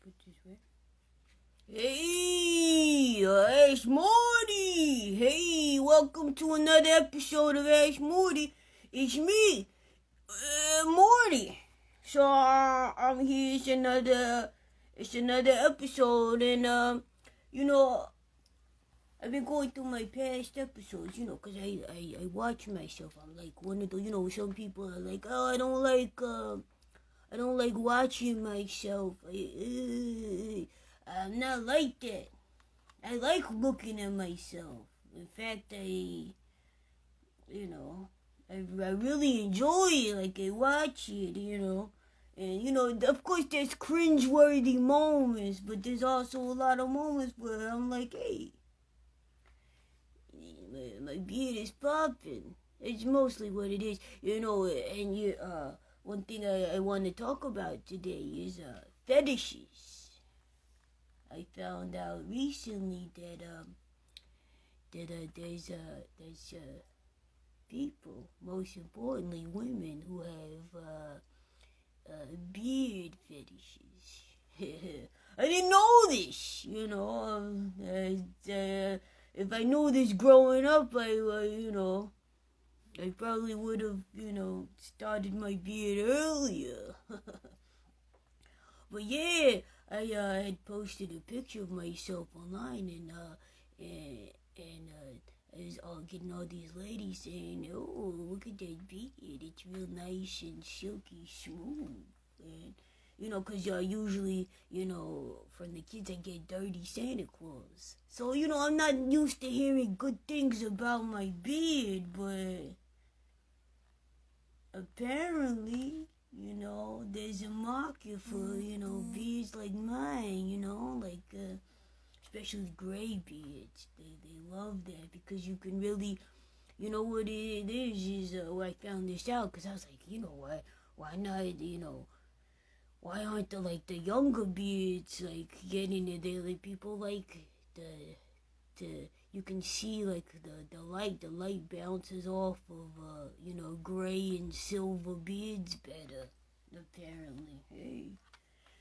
put this way. Hey, Ash Morty! Hey, welcome to another episode of Ash Morty. It's me, Morty. So I'm here. It's another episode, and I've been going through my past episodes, cause I watch myself. I'm like one of the, some people are like, oh, I don't like watching myself. I'm not like that. I like looking at myself. In fact, I really enjoy it. Like, I watch it, And, of course, there's cringe-worthy moments, but there's also a lot of moments where I'm like, hey, my beard is popping. It's mostly what it is, and one thing I want to talk about today is fetishes. I found out recently that there's people, most importantly women, who have beard fetishes. I didn't know this, if I knew this growing up, I probably would have, started my beard earlier. But yeah, I had posted a picture of myself online, and I was all getting all these ladies saying, "Oh, look at that beard! It's real nice and silky smooth." And 'cause usually, from the kids I get dirty Santa Claus. So I'm not used to hearing good things about my beard, but apparently, there's a market for, beards like mine, especially gray beards. They love that because you can really, what it is where I found this out, because I was like, why not, why aren't the younger beards, getting it? They, people like you can see, the light bounces off of, gray and silver beards better, apparently.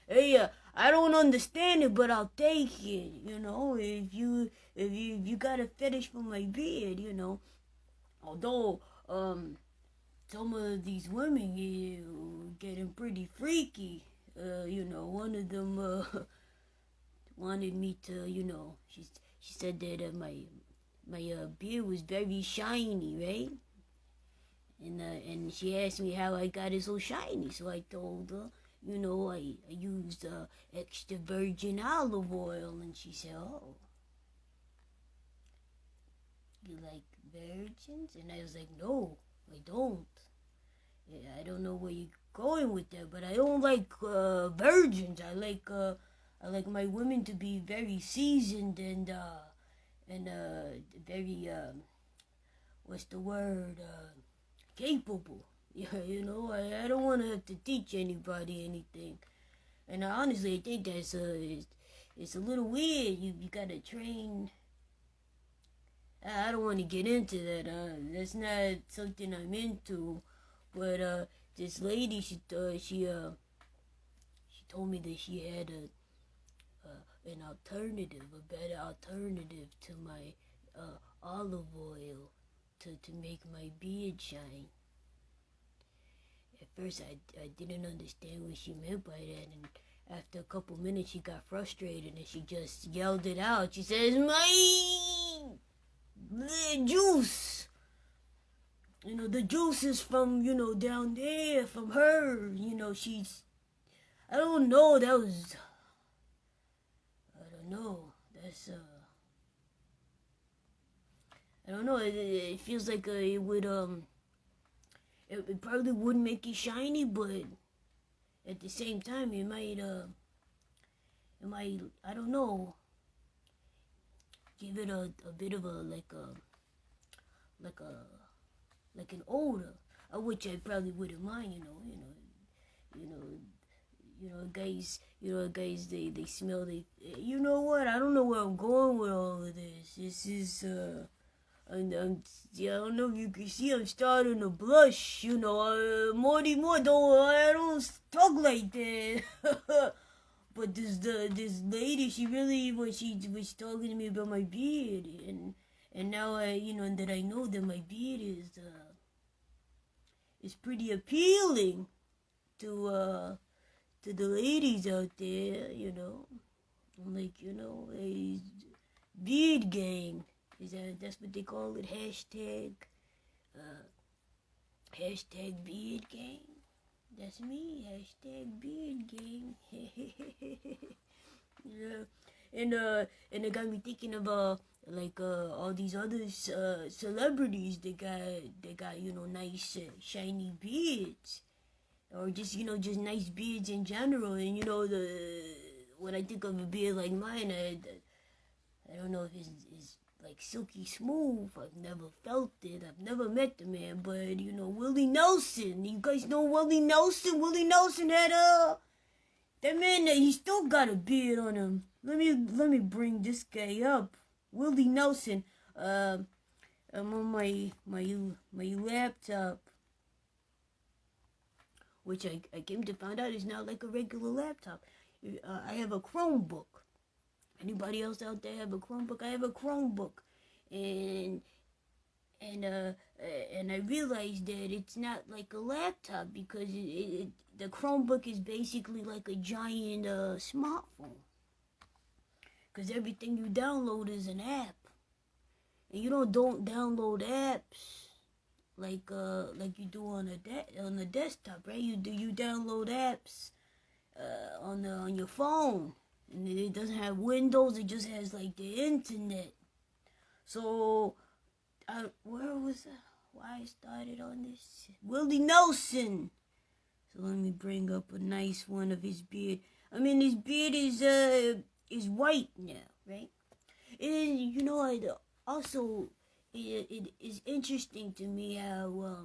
Hey, I don't understand it, but I'll take it, if you got a fetish for my beard, although, some of these women getting pretty freaky, one of them, wanted me to, she said that my beard was very shiny, right? And she asked me how I got it so shiny. So I told her, I used extra virgin olive oil. And she said, oh, you like virgins? And I was like, no, I don't. Yeah, I don't know where you're going with that, but I don't like virgins. I like my women to be very seasoned and very what's the word? Capable. Yeah, I don't want to have to teach anybody anything. And honestly, I think that's it's a little weird. You gotta train. I don't want to get into that. That's not something I'm into. But this lady, she told me that she had an alternative, a better alternative to my olive oil to make my beard shine. At first, I didn't understand what she meant by that, and after a couple minutes, she got frustrated and she just yelled it out. She says, "My juice." The juice is from, down there, from her. She's, I don't know, I don't know. That's, I don't know. It feels like it would, it probably wouldn't make it shiny, but at the same time, it might, I don't know, give it a bit of like an odor, which I probably wouldn't mind, guys, they smell, you know what, I don't know where I'm going with all of this. This is, I don't know if you can see I'm starting to blush, Morty, I don't talk like that. But this lady, she really was talking to me about my beard, and now that I know that my beard is pretty appealing to the ladies out there, like a beard gang. That's what they call it? Uh, hashtag beard gang. That's me. Hashtag beard gang. Yeah. And it got me thinking about like all these other celebrities that got nice shiny beards, or just just nice beards in general. And the when I think of a beard like mine, I don't know if it's like silky smooth. I've never felt it. I've never met the man, but Willie Nelson. You guys know Willie Nelson? Willie Nelson had that man. He still got a beard on him. Let me bring this guy up. Willie Nelson. I'm on my laptop, which I came to find out is not like a regular laptop. I have a Chromebook. Anybody else out there have a Chromebook? I have a Chromebook, and I realized that it's not like a laptop because the Chromebook is basically like a giant smartphone. Because everything you download is an app, and you don't download apps like you do on the desktop, right? You download apps on your phone. And it doesn't have Windows, it just has like the internet. So, where was why I started on this? Willie Nelson. So let me bring up a nice one of his beard. I mean, his beard is white now, right? And also it is interesting to me how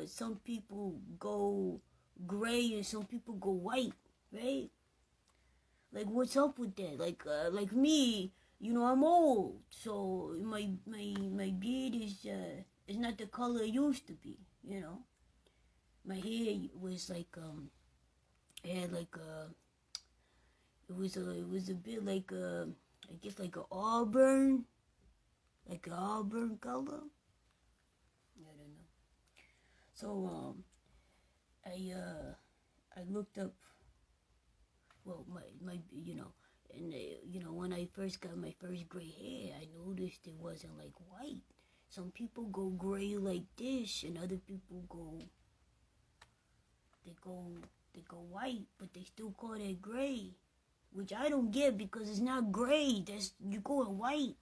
some people go gray and some people go white, right? Like, what's up with that? Like me, I'm old, so my beard is not the color it used to be. My hair was like it had like it was a bit like I guess like an auburn color. I don't know. So I looked up. Well, my and when I first got my first gray hair, I noticed it wasn't like white. Some people go gray like this, and other people go white, but they still call that gray, which I don't get because it's not gray. You going white.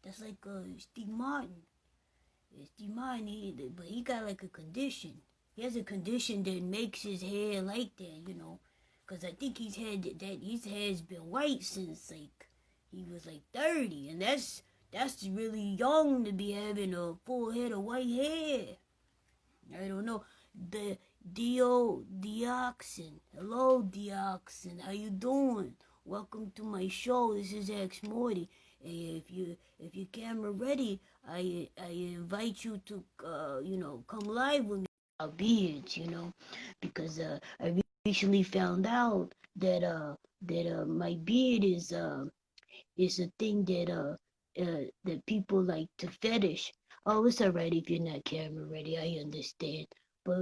That's like Steve Martin. Steve Martin, but he got like a condition. He has a condition that makes his hair like that, Cause I think his hair's been white since like he was like 30, and that's really young to be having a full head of white hair. I don't know. The Dioxin. Hello, Dioxin. How you doing? Welcome to my show. This is Morty. And if your camera ready, I invite you to come live with me about beards, because I recently found out that my beard is a thing that people like to fetish. Oh, it's alright if you're not camera ready. I understand, but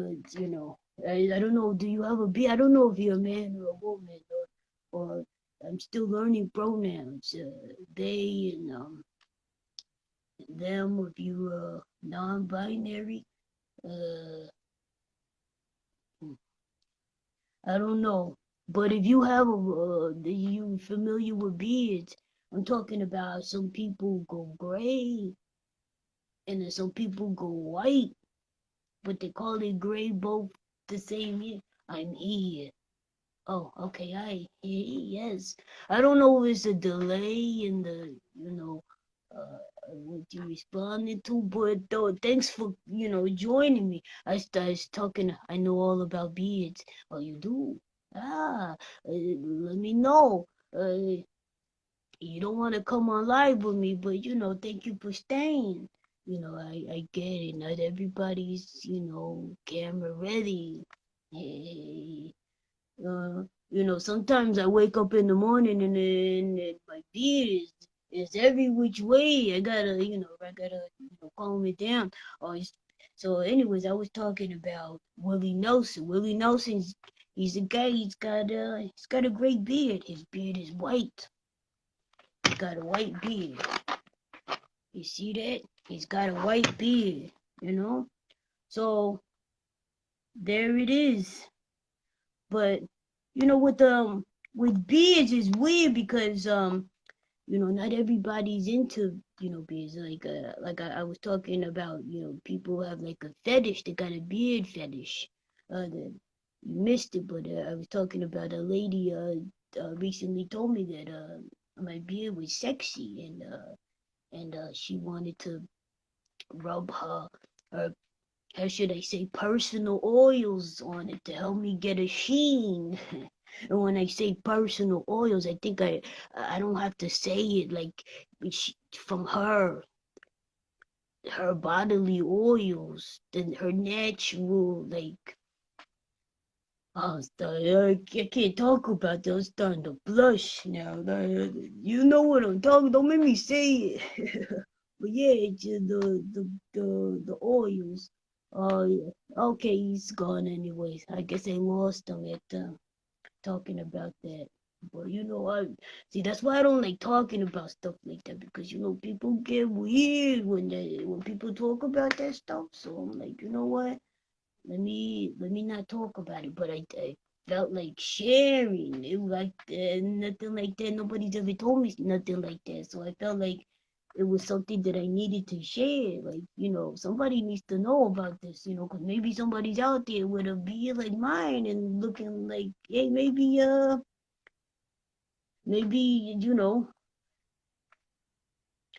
I don't know. Do you have a beard? I don't know if you're a man or a woman, or I'm still learning pronouns. They and them. If you non-binary, uh, I don't know. But if you have you familiar with beards, I'm talking about some people go gray and then some people go white, but they call it gray both the same year. I'm here. Oh, okay, yes. I don't know if it's a delay in the, what you responded to, but though, thanks for, joining me. I started talking, I know all about beards. Oh, you do? Let me know. You don't want to come on live with me, but, thank you for staying. I get it. Not everybody's, camera ready. Hey. Sometimes I wake up in the morning and my beard is every which way. I gotta calm it down. Oh, so anyways, I was talking about Willie Nelson. Willie Nelson's he's a guy. He's got a great beard. His beard is white. He's got a white beard. You see that? He's got a white beard. You know. So there it is. But with beards is weird because not everybody's into beards. I was talking about people have like a fetish. They got a beard fetish. You missed it, but I was talking about a lady recently told me that my beard was sexy and she wanted to rub her how should I say, personal oils on it to help me get a sheen. And when I say personal oils, I think I don't have to say it like from her bodily oils, then her natural I can't talk about that. I'm starting to blush now. You know what I'm talking. Don't make me say it. But yeah, it's the oils. Oh yeah. Okay, he's gone anyways. I guess I lost him at talking about that. But I see that's why I don't like talking about stuff like that because people get weird when people talk about that stuff. So I'm like, you know what? Let me not talk about it. But I felt like sharing. It was like nothing like that. Nobody's ever told me nothing like that. So I felt like it was something that I needed to share. Like, somebody needs to know about this, because maybe somebody's out there with a beard like mine and looking like, hey, maybe,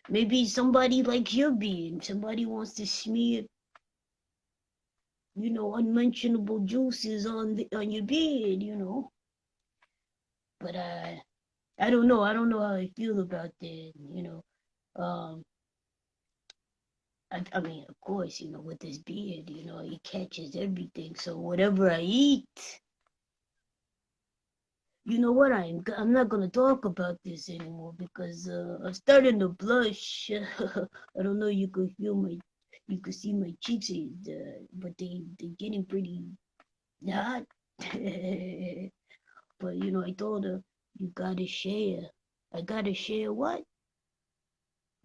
maybe somebody likes your beard. Somebody wants to smear, unmentionable juices on your beard. But I don't know. I don't know how I feel about that. Um, I mean, of course, with this beard, he catches everything. So whatever I eat, you know what? I'm not gonna talk about this anymore because I'm starting to blush. I don't know. You could see my cheeks, but they're getting pretty hot. But I told her you gotta share. I gotta share what?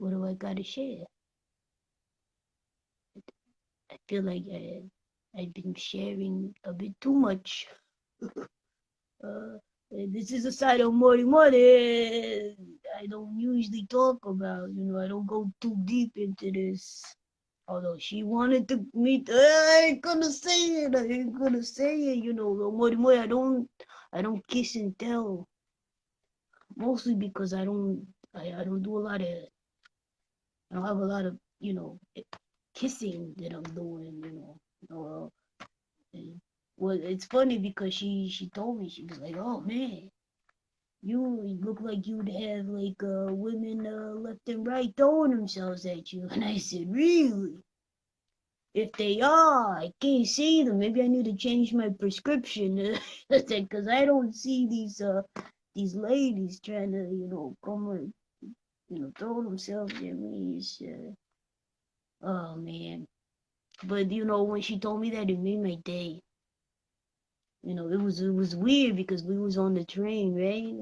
What do I gotta share? I feel like I've been sharing a bit too much. This is a side of Morty Morty I don't usually talk about. I don't go too deep into this. Although she wanted to meet, I ain't gonna say it. I ain't gonna say it. Morty Morty, I don't kiss and tell. Mostly because I don't do a lot of, I don't have a lot of, kissing that I'm doing. Uh, and, well, it's funny because she told me she was like, "Oh man, you look like you'd have like women left and right throwing themselves at you." And I said, "Really? If they are, I can't see them. Maybe I need to change my prescription." Because I don't see these ladies trying to come and throw themselves at me. Oh man. But when she told me that, it made my day. It was weird because we was on the train, right?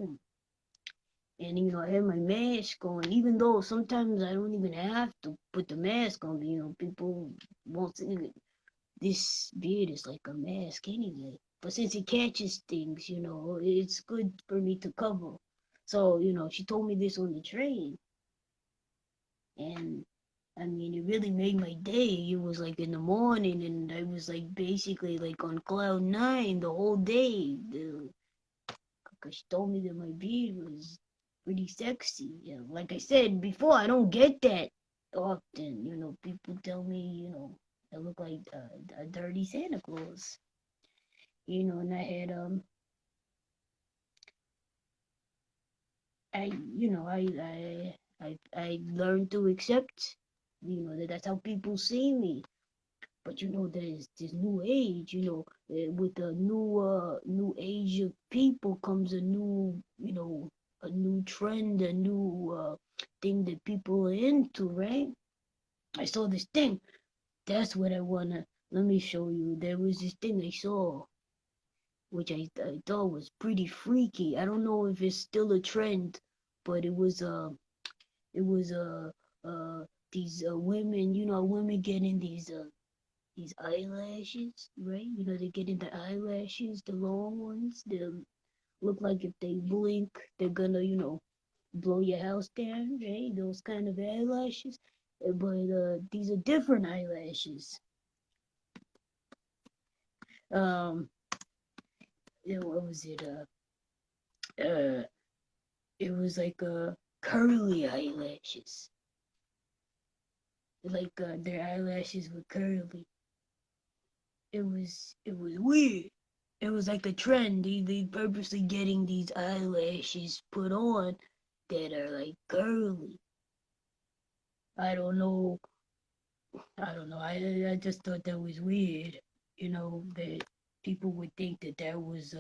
And I had my mask on, even though sometimes I don't even have to put the mask on. People won't see it. This beard is like a mask anyway. But since it catches things, it's good for me to cover. So, she told me this on the train. And I mean, it really made my day. It was like in the morning, and I was like basically like on cloud nine the whole day. Because she told me that my beard was pretty sexy. Like I said before, I don't get that often. People tell me, I look like a dirty Santa Claus. And I had I you know I learned to accept that that's how people see me. But there's this new age. With the new age of people comes a new a new trend, a new thing that people are into, right? I saw this thing. That's what I wanna. Let me show you. There was this thing I saw, which I thought was pretty freaky. I don't know if it's still a trend, but it was these women. Women getting these eyelashes, right? They're getting the eyelashes, the long ones. They look like if they blink, they're gonna blow your house down, right? Those kind of eyelashes. But these are different eyelashes. Um, what was it? Uh, it was like curly eyelashes. Like their eyelashes were curly. It was weird. It was like a trend. They purposely getting these eyelashes put on that are like curly. I don't know. I don't know. I just thought that was weird. That people would think that that was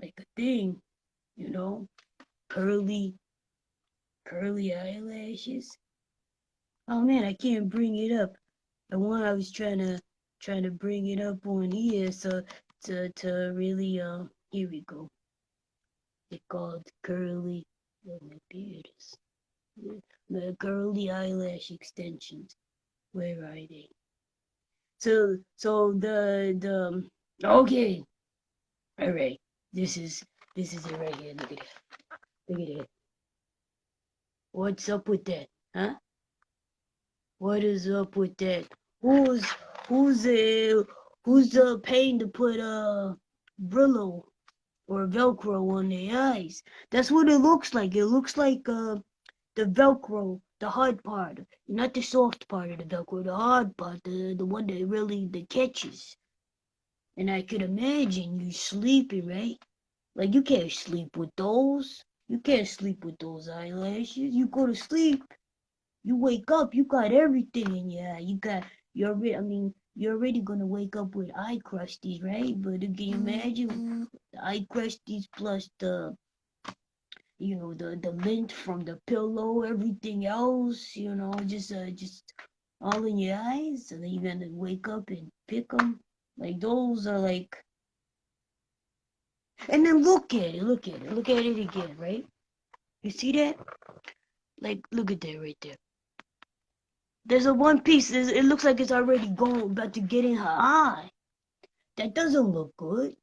like a thing. You know, curly curly eyelashes. Oh man, I can't bring it up. The one I was trying to bring it up on here, so to really here we go. It's called curly. Oh, here it is. The curly eyelash extensions. Where are they? So the okay. All right. This is it right here. Look at it. Look at it. What's up with that? Huh? What is up with that? Who's who's paying to put Brillo or Velcro on their eyes? That's what it looks like. It looks like the Velcro, the hard part, not the soft part of the Velcro, the hard part, the one that really that catches. And I could imagine you sleeping, right? Like you can't sleep with those. You can't sleep with those eyelashes. You go to sleep, you wake up, you got everything in your eye. You're already gonna wake up with eye crusties, right? But can you imagine the eye crusties plus the lint from the pillow, everything else, just all in your eyes, and then you're gonna wake up and pick them. Like those are like, and then look at it again, right? You see that? Like, look at that right there. There's a one piece. It looks like it's already about to get in her eye. That doesn't look good.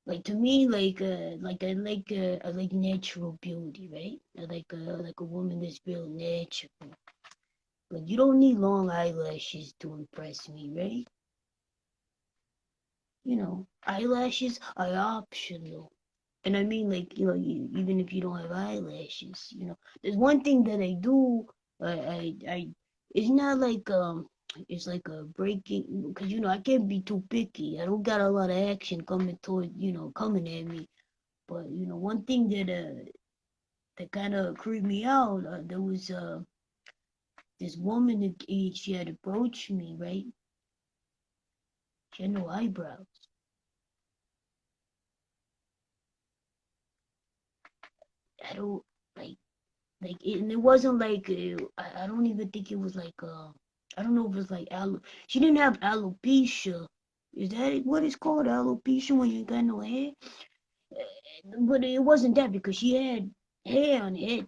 Like to me, I like natural beauty, right? I like a woman that's real natural. Like you don't need long eyelashes to impress me, right? Eyelashes are optional. And I mean, like, even if you don't have eyelashes, there's one thing that I do. It's not like it's like a breaking, because I can't be too picky. I don't got a lot of action coming at me. But one thing that kind of creeped me out. There was this woman that she had approached me, right? She had no eyebrows. I don't like it, and it wasn't like I don't even think it was like I don't know if it was like she didn't have alopecia. Is that what it's called, alopecia, when you got no hair? But it wasn't that, because she had hair on it.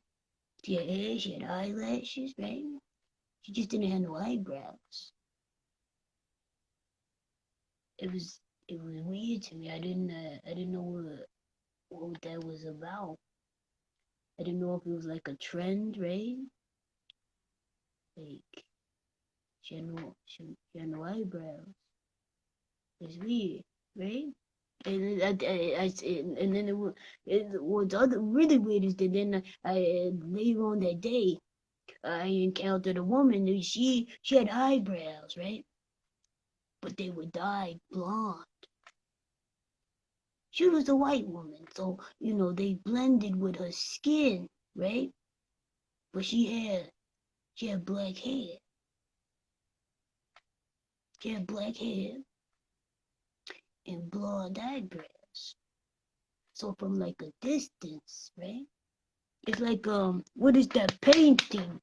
She had hair, she had eyelashes, right? She just didn't have no eyebrows. It was weird to me. I didn't know what that was about. I didn't know if it was like a trend, right? Like she had no eyebrows. It's weird, right? And then what's other really weird is that then later on that day I encountered a woman who she had eyebrows, right? But they were dyed blonde. She was a white woman, so they blended with her skin, right? But she had black hair. She had black hair and blonde eyebrows. So from like a distance, right? It's like what is that painting?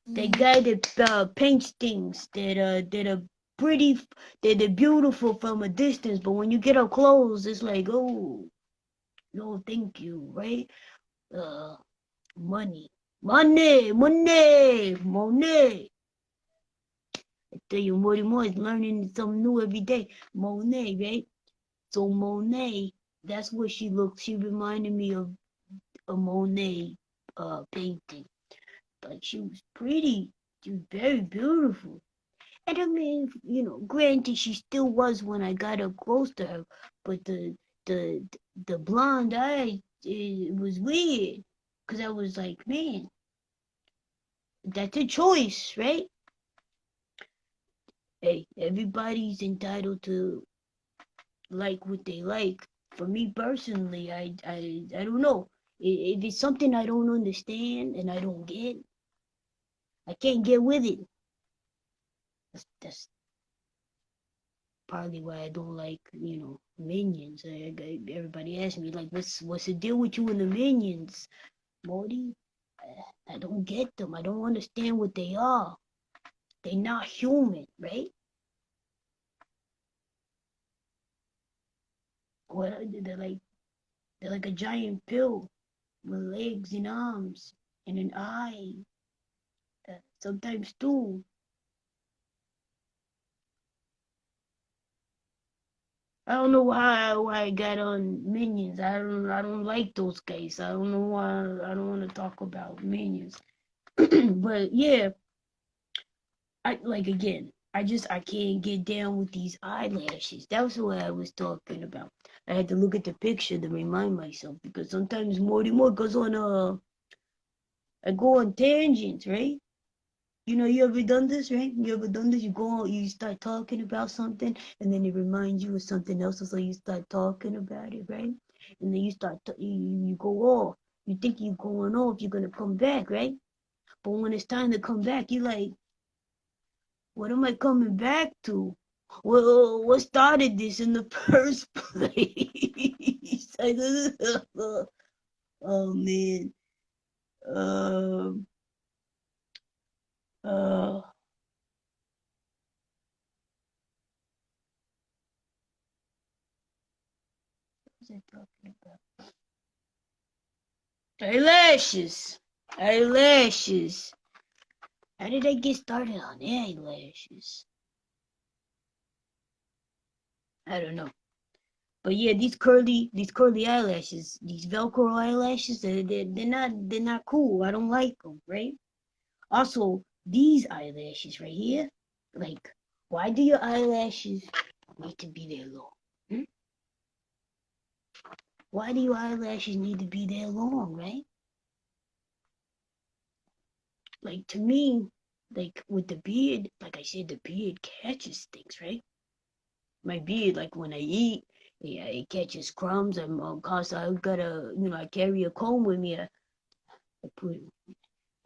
That guy that paints things that are pretty, that are beautiful from a distance, but when you get up close, it's like, oh, no, thank you, right? Uh, money, Monet. I tell you, Morty Moore is learning something new every day. Monet, right? So Monet, that's what she looked. She reminded me of a Monet painting. Like she was pretty. She was very beautiful. And I mean, granted, she still was when I got up close to her, but the the blonde eye, it was weird, cause I was like, man, that's a choice, right? Hey, everybody's entitled to like what they like. For me personally, I don't know. If it's something I don't understand and I don't get, I can't get with it. That's partly why I don't like, minions. Everybody asks me like, what's the deal with you and the minions, Morty? I don't get them. I don't understand what they are. They're not human, right? What they're like a giant pill with legs and arms and an eye. Sometimes two. I don't know why I got on minions. I don't like those guys. I don't know why I don't want to talk about minions. But yeah, I like again. I can't get down with these eyelashes. That was what I was talking about. I had to look at the picture to remind myself because sometimes Morty Moore goes on I go on tangents, right? You ever done this, right? You ever done this? You go on, you start talking about something, and then it reminds you of something else, so you start talking about it, right? And then you go off. You think you're going off, you're gonna come back, right? But when it's time to come back, you're like, what am I coming back to? Well, what started this in the first place? Oh man. Um. Uh. What was I talking about? Eyelashes. Eyelashes. How did I get started on eyelashes? I don't know. But yeah, these curly eyelashes, these Velcro eyelashes, they're not cool. I don't like them, right? Also, these eyelashes right here, like, why do your eyelashes need to be there long? Hmm? Why do your eyelashes need to be there long, right? Like to me, like with the beard, like I said, the beard catches things, right? My beard, like when I eat, yeah, it catches crumbs. Cause I gotta, I carry a comb with me. I put,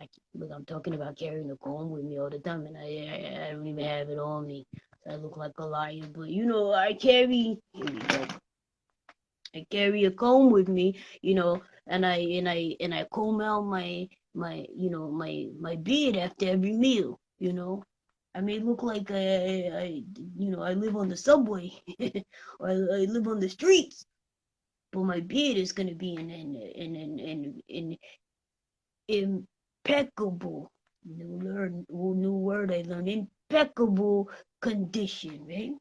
like, look, I'm talking about carrying a comb with me all the time, and I don't even have it on me. So I look like a liar, but I carry. Here we go. I carry a comb with me, and I comb out my beard after every meal. I may look like I live on the subway or I live on the streets, but my beard is gonna be in impeccable. New word I learned. Impeccable condition, right?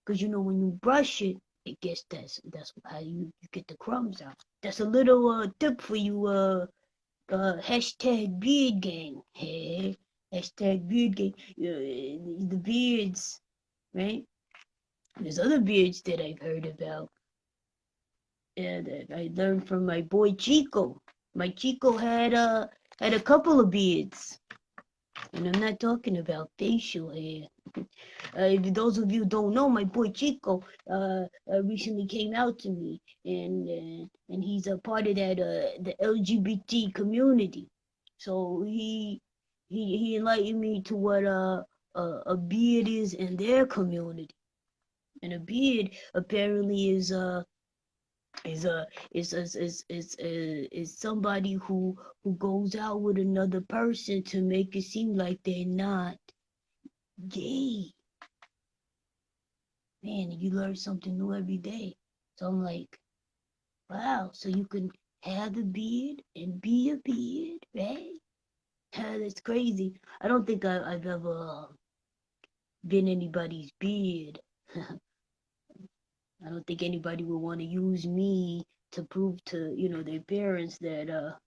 Because when you brush it, it gets that's how you get the crumbs out. That's a little tip for you hashtag beard gang. Hey, hashtag beard gang. The beards, right? There's other beards that I've heard about that I learned from my boy Chico. My Chico had a couple of beards. And I'm not talking about facial hair. If those of you don't know, my boy Chico recently came out to me, and he's a part of that the LGBT community. So he enlightened me to what a beard is in their community. And a beard apparently is a is somebody who goes out with another person to make it seem like they're not gay. Man, you learn something new every day. So I'm like, wow, so you can have a beard and be a beard, right? That's crazy. I don't think I've ever been anybody's beard. I don't think anybody would want to use me to prove to, their parents that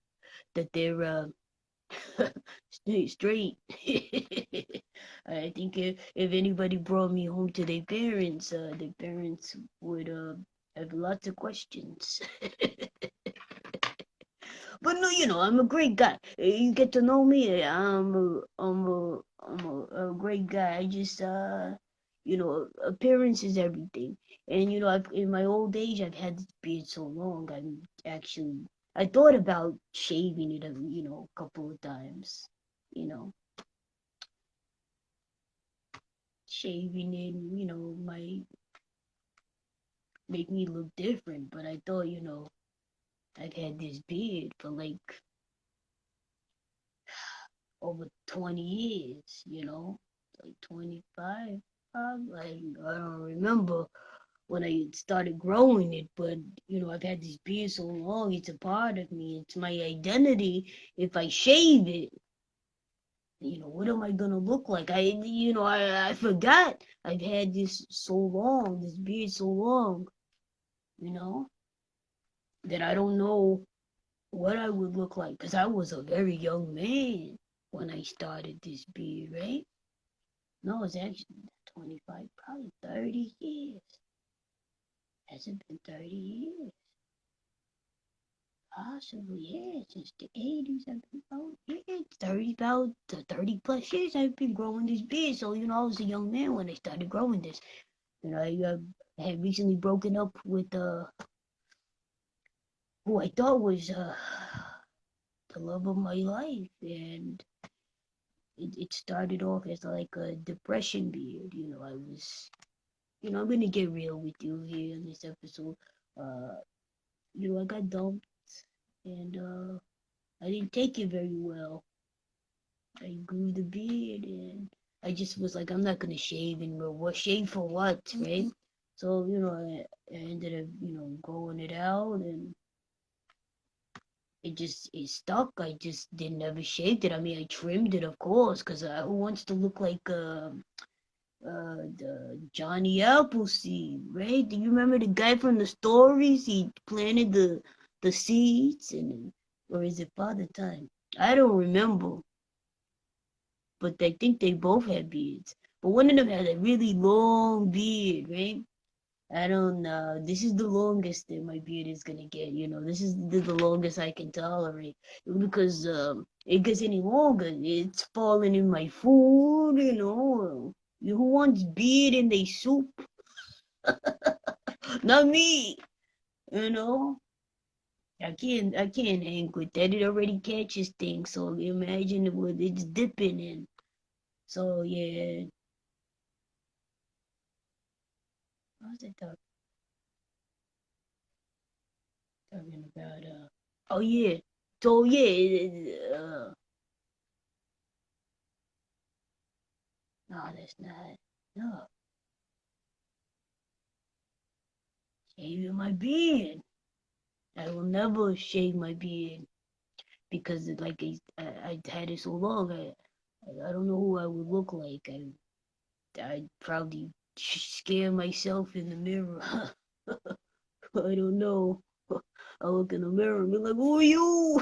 they're straight. I think if anybody brought me home to their parents would have lots of questions. But no, I'm a great guy. You get to know me. I'm a great guy. I just appearance is everything. And I've in my old age, I've had this beard so long. I thought about shaving it, a couple of times. You know, shaving it, might make me look different. But I thought, I've had this beard for like over 20 years, like 25, probably. Like, I don't remember when I started growing it, but I've had this beard so long, it's a part of me, it's my identity. If I shave it, what am I gonna look like? I forgot I've had this so long, this beard so long, you know, that I don't know what I would look like, because I was a very young man when I started this beard, right? No, it's actually 25, probably 30 years. Has it been 30 years? Possibly, yeah. Since the 80s, I've been about, yeah, 30, about 30 plus years I've been growing this beard. So, I was a young man when I started growing this. I had recently broken up with who I thought was the love of my life. And it started off as like a depression beard. I'm gonna get real with you here in this episode. Uh, I got dumped, and I didn't take it very well. I grew the beard, and I just was like, I'm not gonna shave anymore. What shave for what, right? So I ended up growing it out, and it stuck. I just didn't ever shaved it. I mean, I trimmed it, of course, because who wants to look like the Johnny Appleseed, right? Do you remember the guy from the stories? He planted the seeds, or is it Father Time? I don't remember, but I think they both had beards. But one of them had a really long beard, right? I don't know. This is the longest that my beard is gonna get. This is the longest I can tolerate, because it gets any longer, it's falling in my food. Who wants beard in their soup? Not me. You know. I can't hang with that. It already catches things. So imagine what it's dipping in. So yeah. What was I talking about? Oh yeah. So yeah. No, that's not. No, shaving my beard. I will never shave my beard because I had it so long. I don't know who I would look like. I'd probably scare myself in the mirror. I don't know. I look in the mirror and be like, "Who are you?"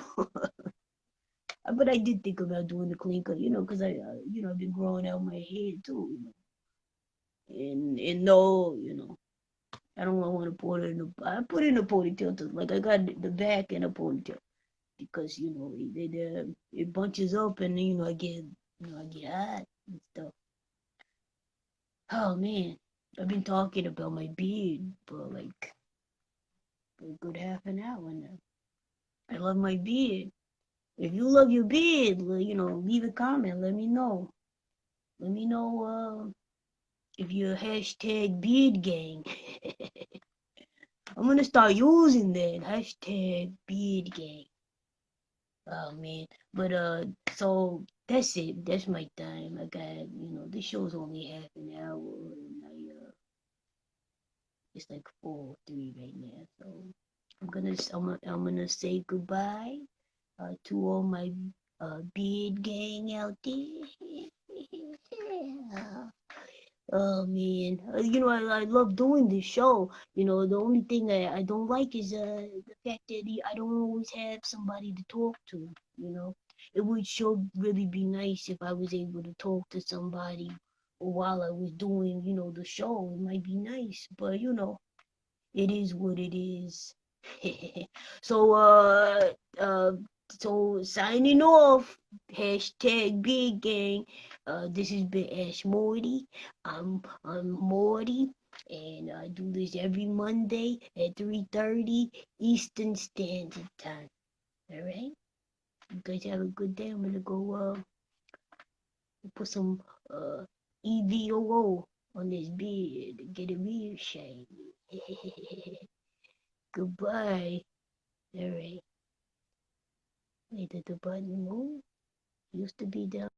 But I did think about doing the clean cut, because I've been growing out my hair too, and no, I don't want to put it in a. I put it in a ponytail too. Like I got the back in a ponytail because it bunches up and I get hot and stuff. Oh man, I've been talking about my beard for like for a good half an hour now. I love my beard. If you love your beard, leave a comment. Let me know. Let me know if you're hashtag beard gang. I'm gonna start using that hashtag beard gang. Oh man, but so that's it. That's my time. I got this show's only half an hour, and it's like 4:03 right now. So I'm gonna say goodbye to all my beard gang out there. Oh man, I love doing this show. The only thing I don't like is the fact that I don't always have somebody to talk to. It would sure really be nice if I was able to talk to somebody while I was doing the show. It might be nice, but it is what it is. so uh so signing off. Hashtag big gang. This has been Ash Morty. I'm Morty, and I do this every Monday at 3:30 Eastern Standard Time. All right, you guys have a good day. I'm gonna go put some EVOO on this beard, get it real shiny. Goodbye. Alright. Wait, did the button move? Used to be down.